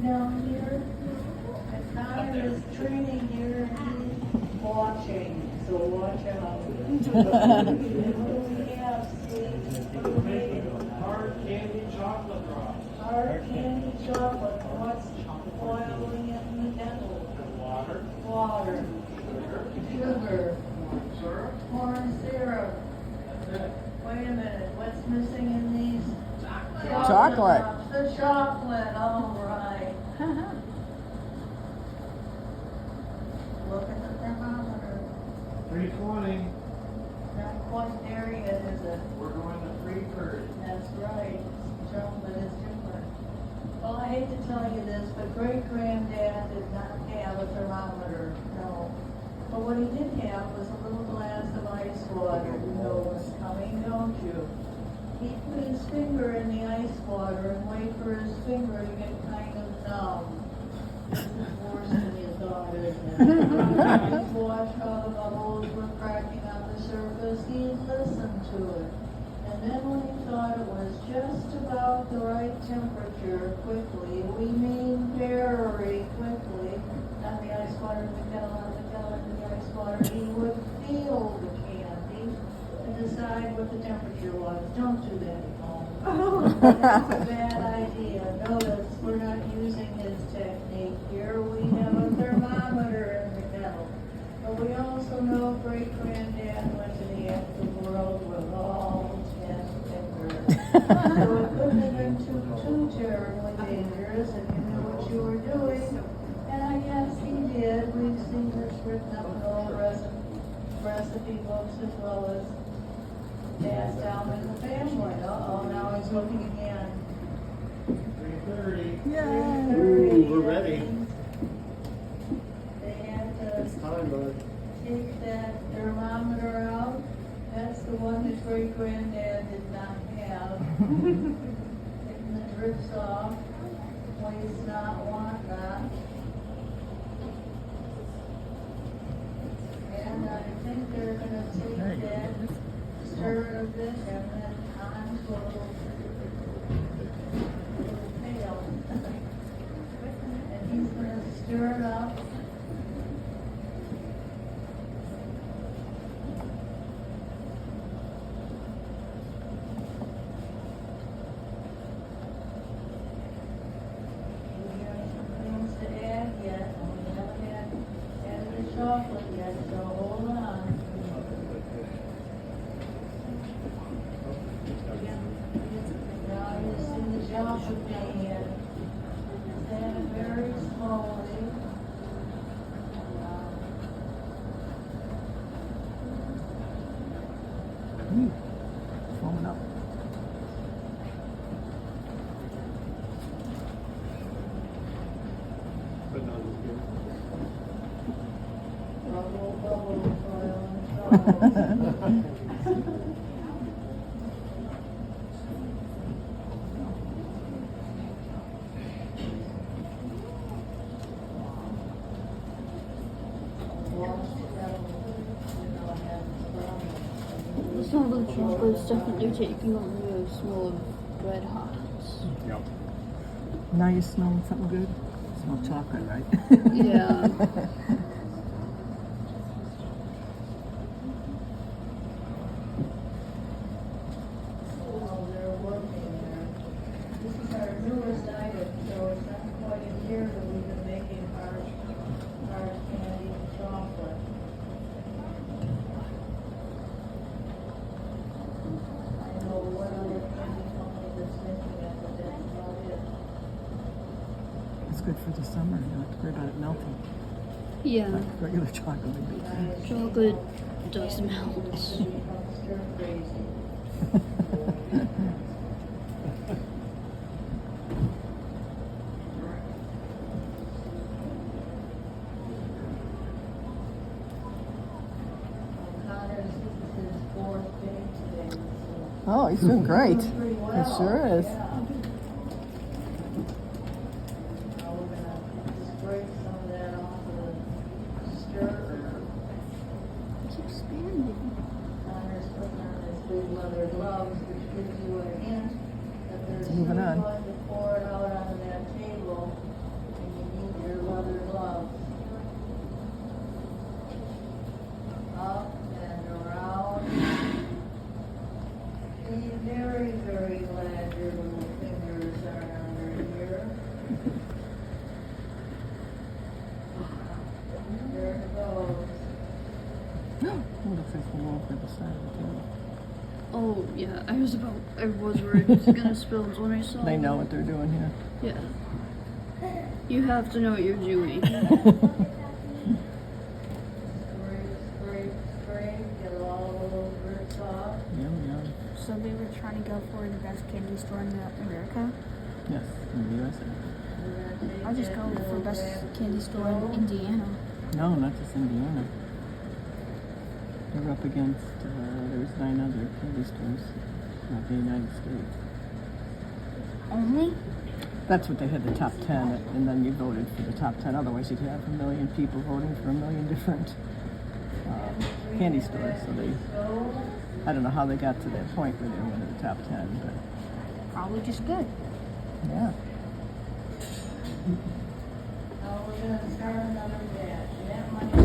Down here, and Connor is training here, and he's watching, so watch out. What do we have, Steve? What do we have? Hard candy chocolate drops. Hard candy chocolate, what's boiling in the kettle? Water. Water, sugar, Syrup. corn syrup. That's it. Wait a minute, what's missing in these? Chocolate. The chocolate, all right. Look at the thermometer. 320. Not quite there yet, is it? We're going to 330. That's right. Chocolate is different. Well, I hate to tell you this, but great granddad did not have a thermometer, no. But what he did have was a little glass of ice water. You know what's coming, don't you? He'd put his finger in the ice water and wait for his finger to get kind of numb. This is worse than you thought, isn't it? He'd watch how the bubbles were cracking on the surface. He'd listen to it. And then when he thought it was just about the right temperature, quickly, we mean very quickly, not the ice water in the kettle, not the kettle in the ice water, he would feel the candy to decide what the temperature was. Don't do that at home. That's a bad idea. Notice we're not using his technique here. We have a thermometer in the kettle. But we also know great granddad went to the end of the world with all 10 fingers. So it couldn't have been too terribly dangerous if you knew what you were doing. And I guess he did. We've seen this written up in old recipe books as well as passed down in the family. Uh-oh, now he's looking again. 330. Yay. 3:30. Ooh, we're ready. They had to It's time, bud. take that thermometer out. That's the one that great granddad did not have. Getting the drips off. Please not want that. And I think they're gonna take that, stir it a bit, and then onto a little pail. And he's gonna stir it up. We have some things to add yet, and we haven't added the chocolate yet, so hold on. Now you see the chocolate being added. Add it very slowly. Foaming up. But not as good. Bubble, bubble, boil, and The smell of chocolate is definitely taking on the smell of red hots. Yep. Now you're smelling something good? Smell chocolate, right? Yeah. while they're working there. This is our newest item, so it's not quite a year that we've been making hard candy and chocolate. I know one other candy company that's making it, but that's about it. It's good for the summer. You don't have to worry about it melting. Yeah. Like regular chocolate would be. Chocolate does melt. Stir crazy. Connor's, this is his fourth day today, so. Oh, he's doing great. Doing pretty well. It sure is. Yeah. Now we're gonna just break some of that off of the stirrer. It's expanding. Connor's putting on his big leather gloves, which gives you a hint You're Moving soon on. going to pour it out on that table, and you need your leather gloves. Up and around. Be very, very glad your little fingers are under here. There it goes. What if it's all over the side of the table? Oh yeah, I was worried it was gonna spill when I saw. They know it. what they're doing here. Yeah. You have to know what you're doing. Scrape, get all the little grits off. Yum, yum. So they were trying to go for the best candy store in America. Yes, in the USA. We're gonna take I'll just that go for little best bag candy store in of Indiana. No, not just Indiana. They're up against, there's 9 other candy stores, not the United States. Only? That's what they had, the top 10, and then you voted for the top 10. Otherwise, you'd have a million people voting for a million different candy stores. So they, I don't know how they got to that point where they were in the top 10, but Probably just good. yeah. Now we're gonna start another batch. That might be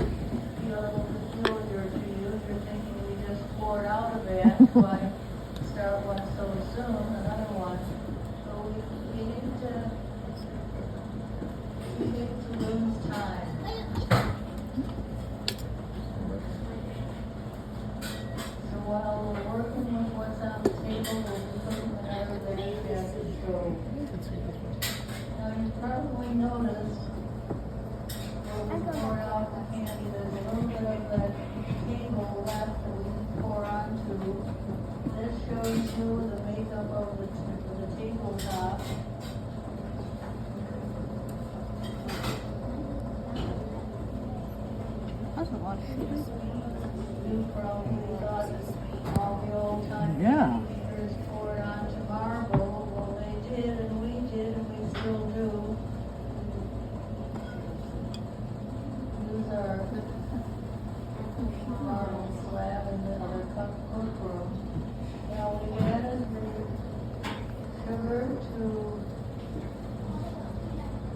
a little peculiar to you. If you're thinking we just poured out a batch, why start one so soon, another one. So we need to lose time. So while we're working with what's on the table, we'll be putting another batch at the show. Now, you probably noticed where we poured out the candy, there's a little bit of that table left that we can pour onto. This shows you the makeup of the tabletop. That's a lot of sugar. You probably thought all the old time Yeah. candy makers poured onto marble. Well, they did, and we still do. Use our marble slab in the other cookroom. Now, we added the sugar to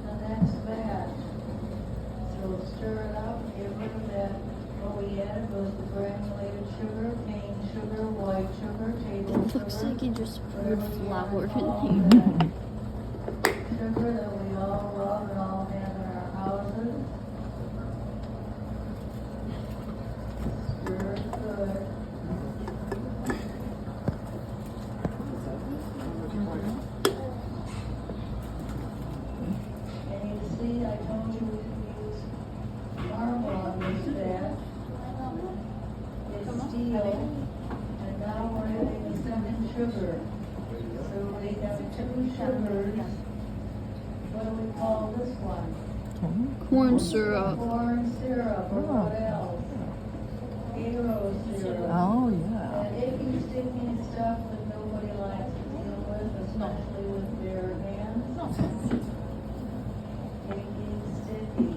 the next batch. So stir it up, get rid of that. What we added was the granulated sugar, cane sugar, white sugar, table sugar. Looks like you just poured whatever you flour wanna call in that sugar that we all love and all have in our houses. Stir it good. And you see, I told you we could use marble on this batch. It's steel, and now we're adding the second sugar. So we have 2 sugars. What do we call this one? Corn syrup. Corn syrup, or what else? Hero syrup. Oh, yeah. That icky, sticky stuff that nobody likes to deal with, especially with bare hands. Icky, sticky.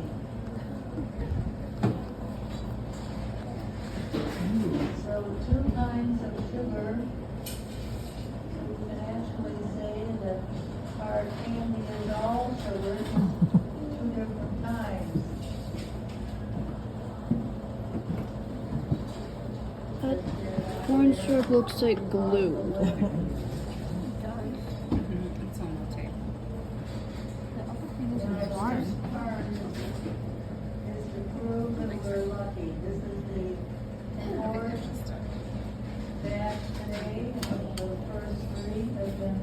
So 2 kinds of sugar. We can actually say that hard candy is all sugar, just 2 different kinds. That corn syrup looks like glue. It's on the table. The other thing is Now, the the slime. first part is to prove that we're lucky. This is the fourth batch today, and the first 3 have been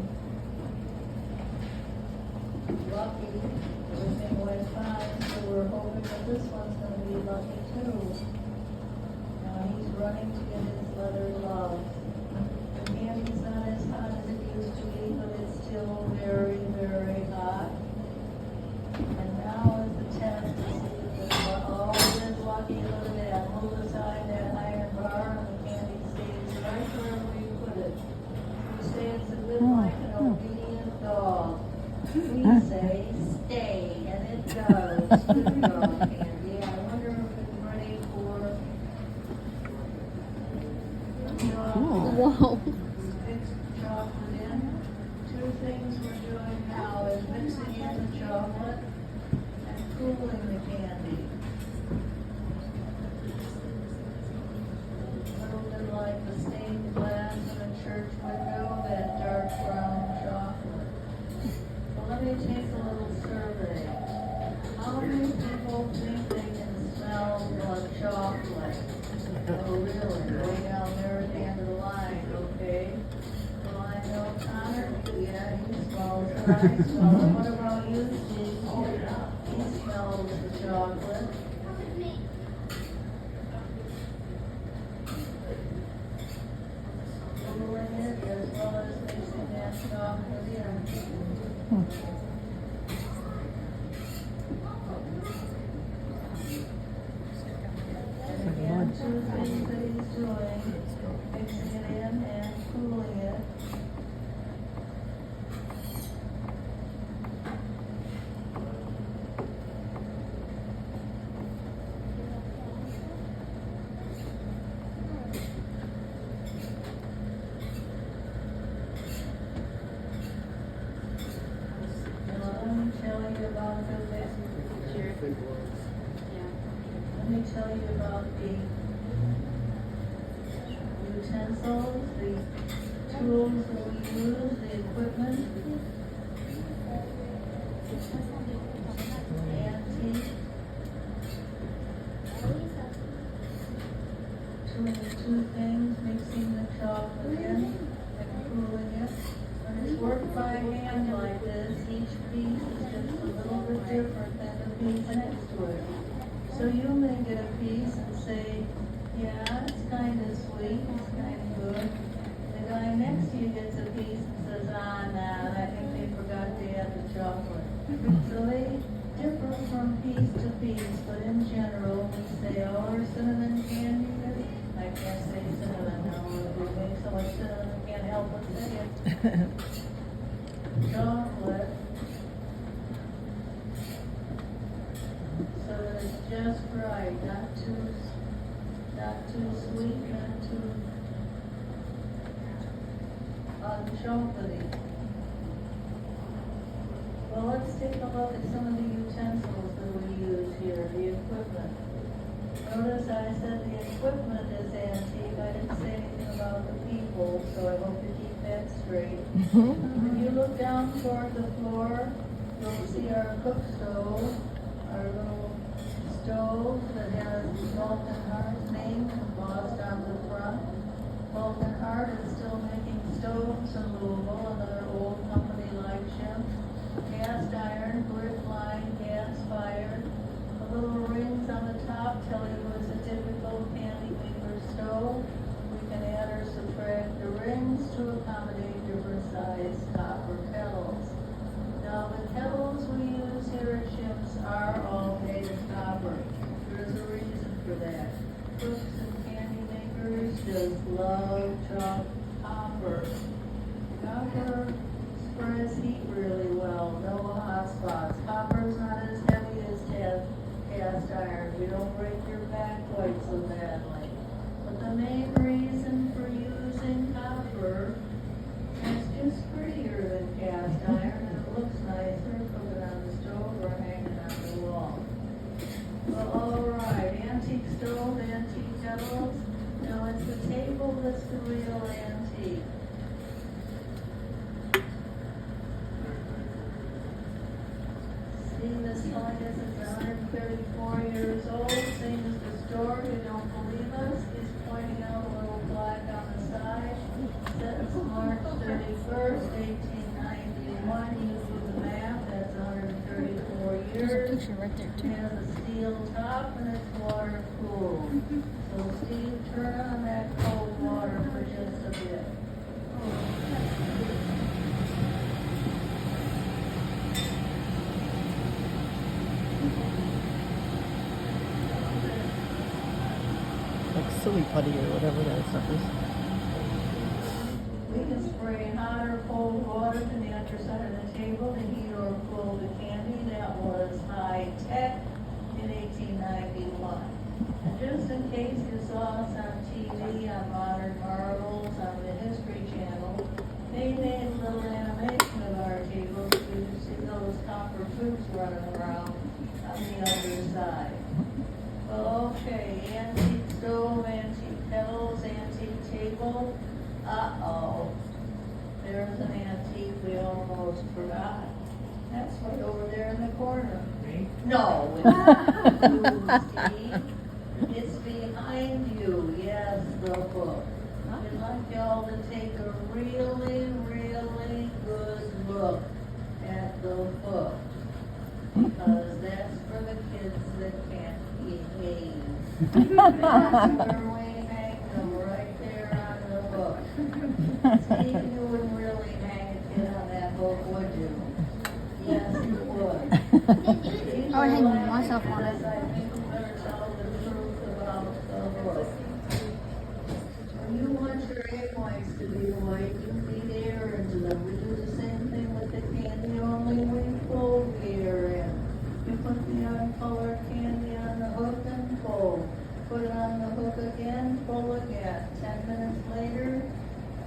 lucky. Everything went fine, so we're hoping that this one's gonna be lucky too. Now, he's running to get his leather gloves. The candy's not as hot as it used to be, but it's still very, very hot. And now is the test to see if it's, oh, it is lucky, look at that, move aside that iron bar and the candy stays right wherever you put it. You say it's a bit like an obedient dog. We say stay, and it does. Good dog candy. I wonder if it's ready for. Cool. Whoa. Mix chocolate in, 2 two things we're doing now is mixing in the chocolate and cooling the candy. A little bit like the stained glass in a church window, that dark brown chocolate. Well, let me take a little survey. How many people think they can smell blood chocolate? Oh, really? Way down there at the end of the line, okay? Well, I know Connor, yeah, he smells it, I smell it. What about you, Steve? He smells the chocolate. Cooling it as well as mixing that chocolate in. And again, two things that he's doing, mixing it in and cooling it. Now, let me tell you about the Let me tell you about the utensils, the tools that we use, the equipment. Antique. Two things, mixing the chocolate in and cooling it. When it's worked by hand like this, each piece is just a little bit different than the piece next to it. So you may get a piece and say, yeah, it's kind of sweet, it's kind of good. The guy next to you gets a piece and says, nah, I think they forgot to add the chocolate. So they differ from piece to piece, but in general, we say, oh, our cinnamon candy, I can't say cinnamon now, we make so much cinnamon, we can't help but say it. Chocolate. So that it's just right, not too sweet, not too unchocolatey. Well, let's take a look at some of the utensils that we use here, the equipment. Notice I said the equipment is antique, I didn't say anything about the people, so I hope you keep that straight. When you look down toward the floor, you'll see our cook stove, our little stove that has Vulcan Hart's name embossed on the front. Vulcan Hart is still making stoves in Louisville, another old company like Shim. Cast iron, brick line, gas fired. The little rings on the top tell you it's a typical candy maker stove. We can add or subtract the rings to accommodate different size copper kettles. Now the kettles we use here at Shim's are all made of copper. There's a reason for that. Cooks and candy makers just love copper. Copper spreads heat really well, no hot spots. Copper's not as heavy as cast iron. You don't break your back quite so badly. But the main reason for using copper is just prettier than cast iron, and it looks nicer cooking on the stove or hanging on the wall. Well, all right, antique stove, antique kettles. Now it's the table that's the real antique. See, this one is 134 years old, same as the store. You don't believe us? He's pointing out a little plaque on the side. Says March 31st, 1891. You do the math, that's 134 There's a years. picture right there It too. has a steel top and it's water cooled. So Steve, turn on that cold water for just a bit. Like silly putty or whatever that stuff is. We can spray hot or cold water to the underside of the table to heat or cool the candy. That was high tech in 1891. And just in case you saw us on TV, on Modern Marvels, on the History Channel, they made a little animation table. Uh-oh. There's an antique we almost forgot. That's right over there in the corner. Me? No, it's not you, Steve. It's behind you, yes, the book. I'd like y'all to take a really, really good look at the book. Because that's for the kids that can't behave. That's where we hang them, right there on the book. Steve, you wouldn't really hang a kid on that book, would you? Yes, you would. I would hang myself on it. I think you better tell the truth about the book. When you want your egg whites to be white, you feed air into them. We do the same thing with the candy, only we fold the air in. You put the uncolored candy on the hook and fold. Put it on the hook again, pull again. 10 minutes later,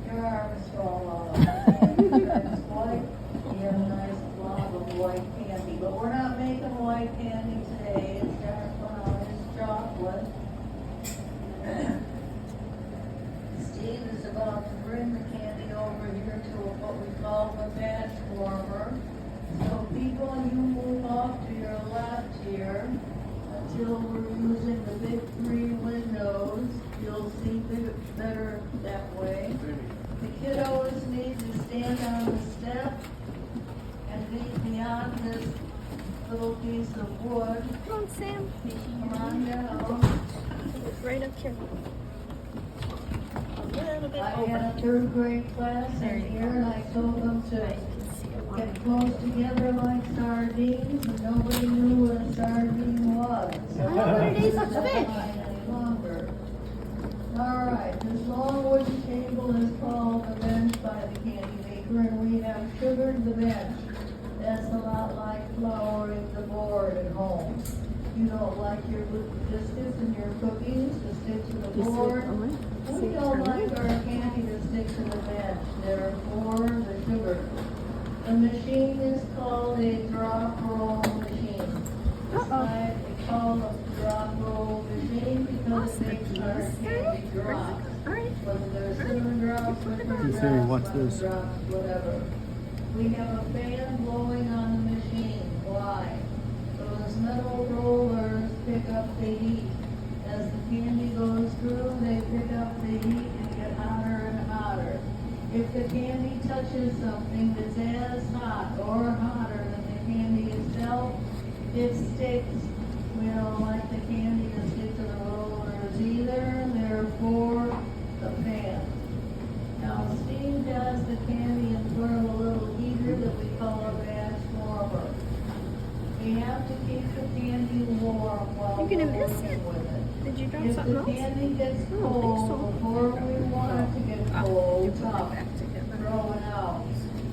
your arms fall off. It's white. You have a nice blob of white candy. But we're not making white candy today. It's dark brown. It's chocolate. Steve is about to bring the candy over here to what we call the batch warmer. So people, you move off to your left here until we're using the big 3 windows. You'll see better that way. The kiddos need to stand on the step and be beyond this little piece of wood. Come on, Sam. Come on down. It's right up here. A little bit I over. had a 3rd grade class in here and I told them to get close together like sardines and nobody knew what a sardine was. So I know what it is, it's not fish. mine any longer. All right, this long wooden table is called the bench by the candy maker and we have sugared the bench. That's a lot like flouring the board at home. You don't like your biscuits and your cookies to stick to the board. We don't like our candy to stick to the bench, therefore the sugar. The machine is called a drop roll machine. It's why they call it a drop roll machine because it makes our candy drop. Whether they're cinnamon drops, liquid He's saying, drops, "What's lemon this?" drops, whatever. We have a fan blowing on the machine. Why? Those metal rollers pick up the heat. As the candy goes through, they pick up the heat and get hotter and hotter. If the candy touches something that's as hot or hotter than the candy itself, it sticks. We don't like the candy to stick to the rollers either, therefore the fan. Now Steve does the candy in front of a little heater that we call a batch warmer. We have to keep the candy warm while You're gonna we're miss working it. with it. Did you drop If something the else? candy gets I don't think cold, so. before we want it to get cold, tough, throw it out.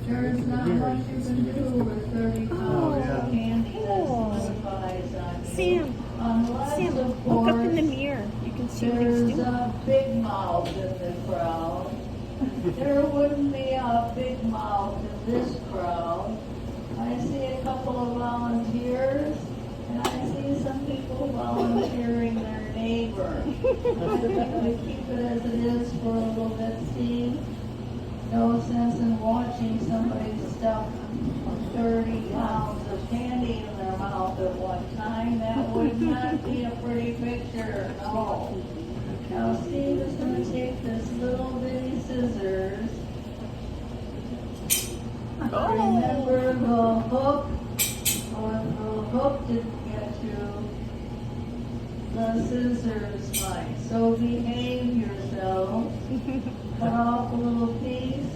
There's not much you can do with 30 pounds of candy that solidifies on you. Sam, Unless, Sam, of look up in the course, mirror. You can see what he's there's doing. a big mouth in the crowd. There wouldn't be a big mouth in this crowd. I see a couple of volunteers, and I see some people volunteering their neighbor. I think we keep it as it is for a little bit, Steve. No sense in watching somebody stuff 30 pounds of candy in their mouth at one time. That would not be a pretty picture, no. Now Steve is going to take this little bitty scissors. Remember the hook, or if the hook didn't get you, the scissors might. So behave yourself. Cut off a little piece.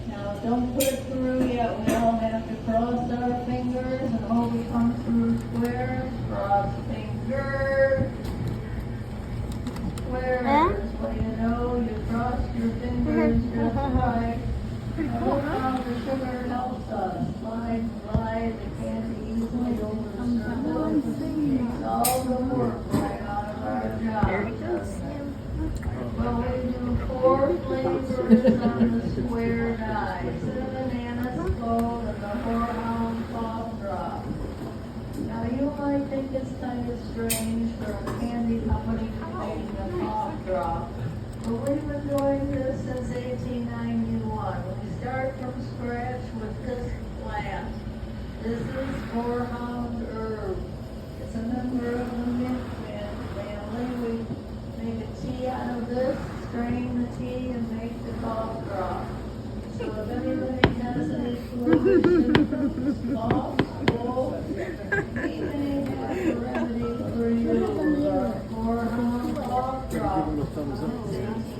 Now don't put it through yet. We all have to cross our fingers and hope it comes through square. Cross fingers. Squares. What do you know? You cross your fingers just right. Now look how the sugar helps us. Slide, slide the candy easily over the surface. Takes all the work right out of our job. There it goes. Well, we do 4 flavors on the square die. Cinnamon, anise, clove, and the horehound cough drop. Now, you might think it's kind of strange for a candy company to make a cough drop. So we've been doing this since 1891. We start from scratch with this plant. This is horehound herb. It's a member of the mint family. We make a tea out of this, strain the tea, and make the cough drop. So if anybody has any flu symptoms, cough, cold, we may have a remedy for you. Horehound cough drop. Give him a thumbs up.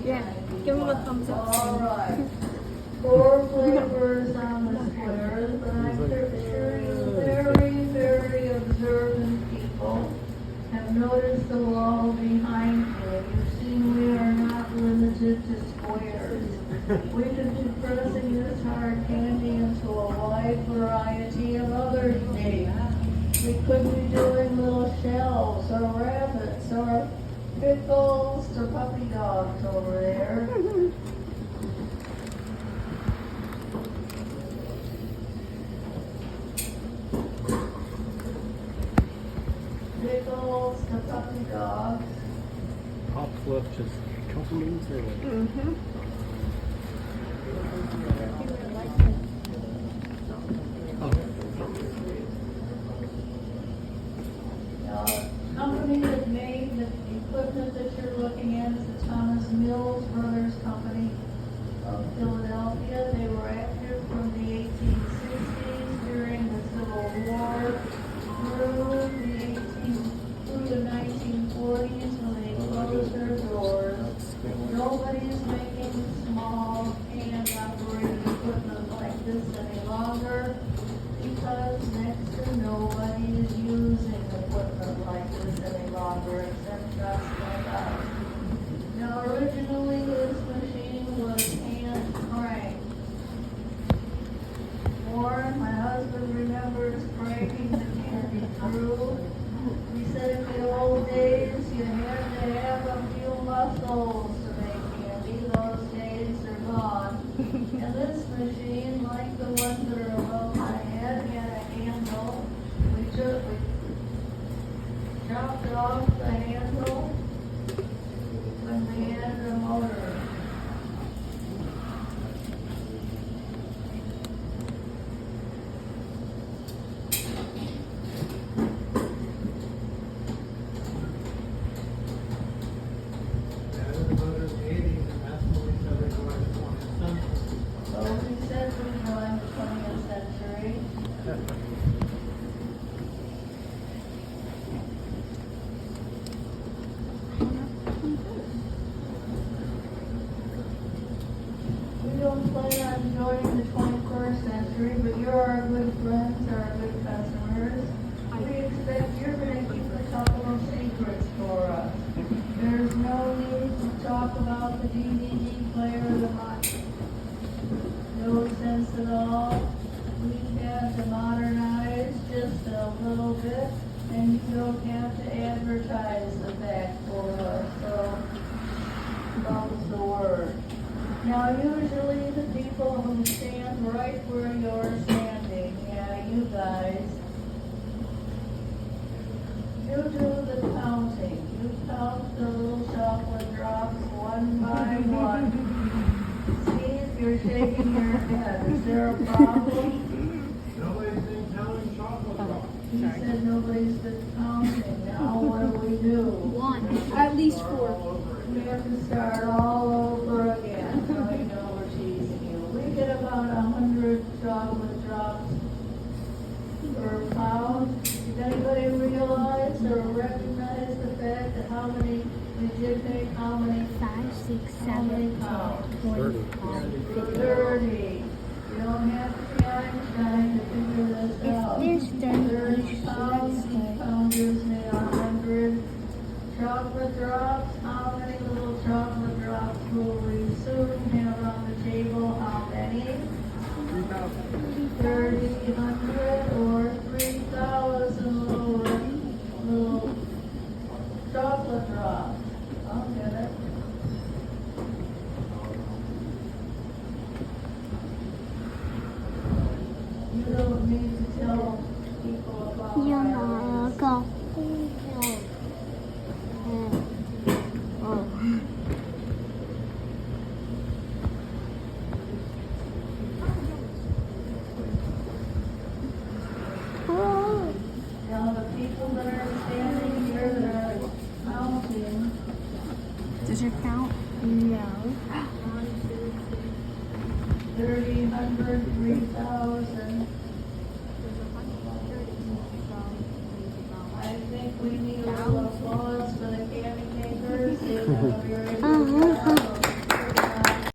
Yeah, give him a thumbs up. All right. 4 flavors on the squares, but I'm sure you very observant people have noticed the wall behind you. You've seen we are not limited to squares. We can be pressing this hard candy into a wide variety of other shapes. We could be doing little shells or rabbits or pickles or puppy dogs over there. Pickles to puppy dogs. Pop Fluff just a couple minutes early. Company that made the equipment that you're looking at is the Thomas Mills Brothers Company of Philadelphia. They were active from the 1860s during the Civil War through the 1940s when they closed their doors. Nobody's making small hand-operated equipment like this any longer because next to nobody is using equipment like this any longer except just like us. Now originally this machine was hand cranked. Warren, my husband, remembers breaking the candy through. He said in the old days you had to have a few muscles to make candy. Those days are gone. And this machine, like the ones that are above my head, had a handle. We chopped off the handle when we had the motor. So we said we joined the 20th century. We don't plan on joining the 21st century, but you're our good friends, our good customers. We expect you're going to keep a couple of secrets for us. There's no need to talk about the DVD player the much. No sense at all. We have to modernize just a little bit, and you don't have to advertise the fact for us, so comes the word. Now, usually the people who stand right where you're standing, yeah, you guys, you do the counting. You count the little chocolate drops one by one. Steve, you're shaking your head. Is there a problem? Nobody's been counting chocolate drops. He said nobody's been counting. Now what do we do? One. At least 4. We have to start all over again. I know we're teasing you. We get about 100 chocolate drops per pound. Does anybody realize or recognize the fact that how many we did make? How many? 5, 6, How many 7, pounds? 45, 50. 30. You don't have to be Einstein to figure this out. If there's 30 pounds, each pound gives me 100 chocolate drops. How many little chocolate drops will we soon have on the table? How many? 3,000 or 3,000 little chocolate drops. I'll get it. You don't need to tell people about my race. Go. account? No.